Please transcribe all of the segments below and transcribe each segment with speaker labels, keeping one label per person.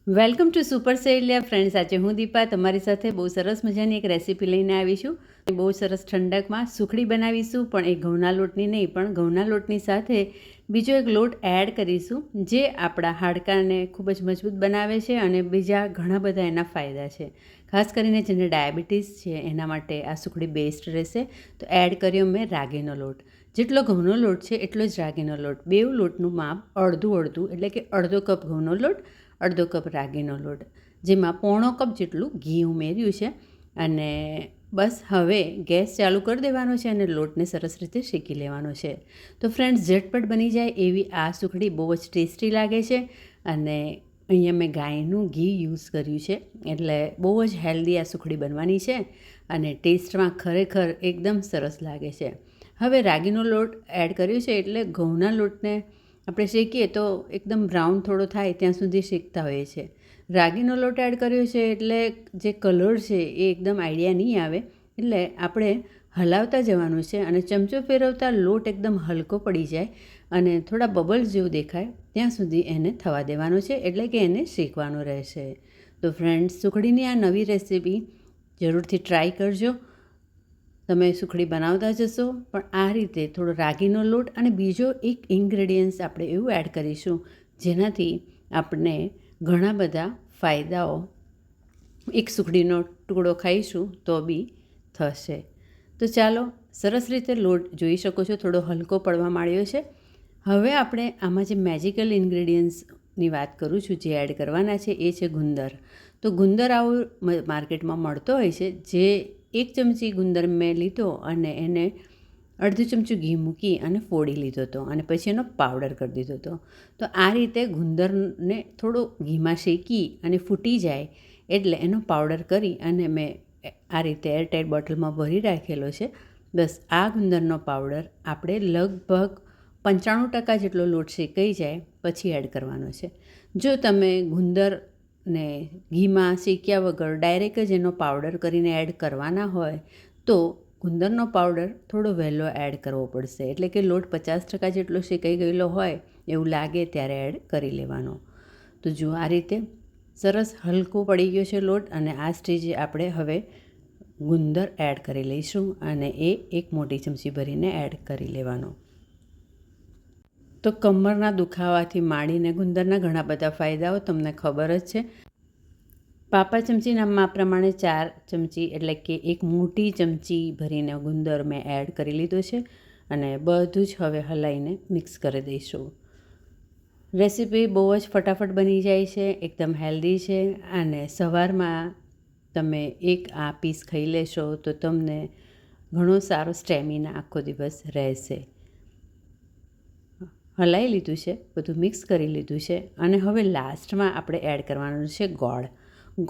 Speaker 1: Welcome to super સેલિયા friends. આજે હું દીપા તમારી સાથે બહુ સરસ મજાની એક રેસીપી લઈને આવીશું. બહુ સરસ ઠંડકમાં સુખડી બનાવીશું, પણ એ ઘઉંના લોટની નહીં, પણ ઘઉંના લોટની સાથે બીજો એક લોટ એડ કરીશું જે આપણા હાડકાને ખૂબ જ મજબૂત બનાવે છે અને બીજા ઘણા બધા એના ફાયદા છે. ખાસ કરીને જેને ડાયાબિટીસ છે એના માટે આ સુખડી બેસ્ટ રહેશે. તો એડ કર્યો મેં રાગીનો લોટ. જેટલો ઘઉંનો લોટ છે એટલો જ રાગીનો લોટ. બેઉ લોટનું માપ અડધું અડધું, એટલે કે અડધો કપ ઘઉંનો લોટ, અડધો કપ રાગીનો લોટ, જેમાં પોણો કપ જેટલું ઘી ઉમેર્યું છે. અને બસ હવે ગેસ ચાલુ કરી દેવાનો છે અને લોટને સરસ રીતે શેકી લેવાનો છે. તો ફ્રેન્ડ્સ, ઝટપટ બની જાય એવી આ સુખડી બહુ જ ટેસ્ટી લાગે છે. અને અહીંયા મેં ગાયનું ઘી યુઝ કર્યું છે, એટલે બહુ જ હેલ્ધી આ સુખડી બનવાની છે અને ટેસ્ટમાં ખરેખર એકદમ સરસ લાગે છે. હવે રાગીનો લોટ એડ કર્યો છે એટલે ઘઉંના લોટને આપણે શેકીએ તો એકદમ બ્રાઉન થોડો થાય ત્યાં સુધી શેકતા હોઈએ છીએ. રાગીનો લોટ એડ કર્યો છે એટલે જે કલર છે એ એકદમ આઈડિયા નહીં આવે, એટલે આપણે હલાવતા જવાનું છે અને ચમચો ફેરવતા લોટ એકદમ હલકો પડી જાય અને થોડા બબલ્સ જેવું દેખાય ત્યાં સુધી એને થવા દેવાનો છે, એટલે કે એને શેકવાનું રહેશે. તો ફ્રેન્ડ્સ, સુખડીની આ નવી રેસીપી જરૂરથી ટ્રાય કરજો. તમે સુખડી બનાવતા જશો, પણ આ રીતે થોડો રાગીનો લોટ અને બીજો એક ઇન્ગ્રેડિયન્ટ્સ આપણે એવું એડ કરીશું જેનાથી આપણે ઘણા બધા ફાયદાઓ, એક સુખડીનો ટુકડો ખાઈશું તો બી થશે. તો ચાલો, સરસ રીતે લોટ જોઈ શકો છો થોડો હલકો પડવા માંડ્યો છે. હવે આપણે આમાં જે મેજિકલ ઇન્ગ્રેડિયન્ટ્સની વાત કરું છું જે એડ કરવાના છે એ છે ગુંદર. તો ગુંદર આવો માર્કેટમાં મળતો હોય છે, જે 1 ચમચી ગુંદર મેં લીધો અને એને અડધું ચમચું ઘી મૂકી અને ફોડી લીધો હતો અને પછી એનો પાવડર કરી દીધો હતો. તો આ રીતે ગુંદરને થોડો ઘીમાં શેકી અને ફૂટી જાય એટલે એનો પાવડર કરી અને મેં આ રીતે એરટાઇટ બોટલમાં ભરી રાખેલો છે. બસ આ ગુંદરનો પાવડર આપણે લગભગ 95% જેટલો લોટ શેકાઈ જાય પછી એડ કરવાનો છે. જો તમે ગુંદરને ઘીમાં શેક્યા વગર ડાયરેક્ટ જ એનો પાવડર કરીને એડ કરવાના હોય તો ગુંદરનો પાવડર થોડો વહેલો એડ કરવો પડશે, એટલે કે લોટ 50% જેટલો શેકાઈ ગયેલો હોય એવું લાગે ત્યારે એડ કરી લેવાનો. તો જો આ રીતે સરસ હલકો પડી ગયો છે લોટ અને આ સ્ટેજે આપણે હવે ગુંદર એડ કરી લઈશું અને એ 1 મોટી ચમચી ભરીને એડ કરી લેવાનો. તો કમરના દુખાવાથી માંડીને ગુંદરના ઘણા બધા ફાયદાઓ તમને ખબર જ છે. પાપા ચમચીના માપ પ્રમાણે 4 ચમચી, એટલે કે 1 મોટી ચમચી ભરીને ગુંદર મેં એડ કરી લીધો છે અને બધું જ હવે હલાવીને મિક્સ કરી દઈશું. રેસીપી બહુ જ ફટાફટ બની જાય છે, એકદમ હેલ્ધી છે અને સવારમાં તમે એક આ પીસ ખાઈ લેશો તો તમને ઘણો સારો સ્ટેમિના આખો દિવસ રહેશે. હલાવી લીધું છે, બધું મિક્સ કરી લીધું છે અને હવે લાસ્ટમાં આપણે એડ કરવાનું છે ગોળ.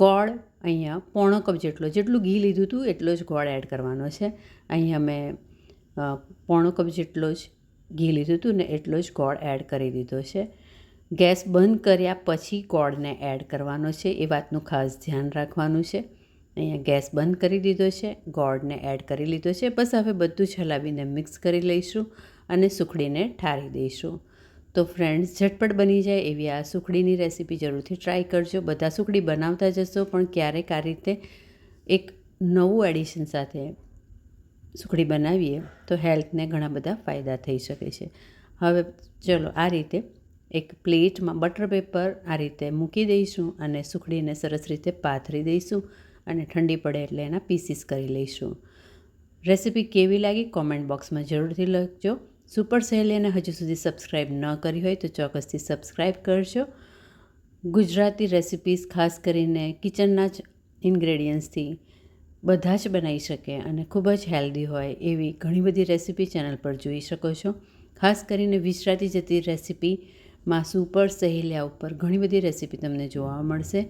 Speaker 1: ગોળ અહીંયા પોણો કપ જેટલું ઘી લીધું હતું એટલો જ ગોળ એડ કરવાનો છે. અહીંયા મેં પોણો કપ જેટલો જ ઘી લીધું હતું ને એટલો જ ગોળ એડ કરી દીધો છે. ગેસ બંધ કર્યા પછી ગોળને એડ કરવાનો છે, એ વાતનું ખાસ ધ્યાન રાખવાનું છે. અહીંયા ગેસ બંધ કરી દીધો છે, ગોળને એડ કરી લીધો છે. બસ હવે બધું જ હલાવીને મિક્સ કરી લઈશું અને સુખડીને ઠારી દઈશું. તો ફ્રેન્ડ્સ, ઝટપટ બની જાય એવી આ સુખડીની રેસીપી જરૂરથી ટ્રાય કરજો. બધા સુખડી બનાવતા જશો, પણ ક્યારેક આ રીતે એક નવું એડિશન સાથે સુખડી બનાવીએ તો હેલ્થને ઘણા બધા ફાયદા થઈ શકે છે. હવે ચલો, આ રીતે એક પ્લેટમાં બટર પેપર આ રીતે મૂકી દઈશું અને સુખડીને સરસ રીતે પાથરી દઈશું અને ઠંડી પડે એટલે એના પીસીસ કરી લઈશું. રેસીપી કેવી લાગી કોમેન્ટ બોક્સમાં જરૂરથી લખજો. સુપર સહેલીને હજુ સુધી સબસ્ક્રાઈબ ન કરી હોય તો ચોક્કસથી સબસ્ક્રાઈબ કરજો. ગુજરાતી રેસિપીઝ ખાસ કરીને કિચનના જ ઇન્ગ્રેડિયન્ટ્સથી બધા જ બનાવી શકે અને ખૂબ જ હેલ્ધી હોય એવી ઘણી બધી રેસીપી ચેનલ પર જોઈ શકો છો. ખાસ કરીને વિસરાતી જતી રેસીપીમાં સુપર સહેલિયા ઉપર ઘણી બધી રેસીપી તમને જોવા મળશે.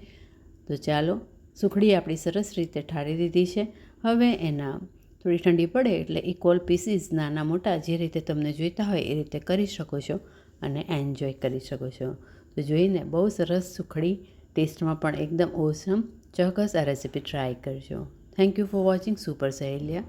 Speaker 1: તો ચાલો, સુખડી આપણી સરસ રીતે ઠારી દીધી છે. હવે એના થોડી ઠંડી પડે એટલે ઇક્વલ પીસીસ નાના મોટા જે રીતે તમને જોઈતા હોય એ રીતે કરી શકો છો અને એન્જોય કરી શકો છો. તો જોઈને બહુ સરસ સુખડી, ટેસ્ટમાં પણ એકદમ ઓસમ. ચોક્કસ આ રેસીપી ટ્રાય કરજો. Thank you for watching super સહેલિયા.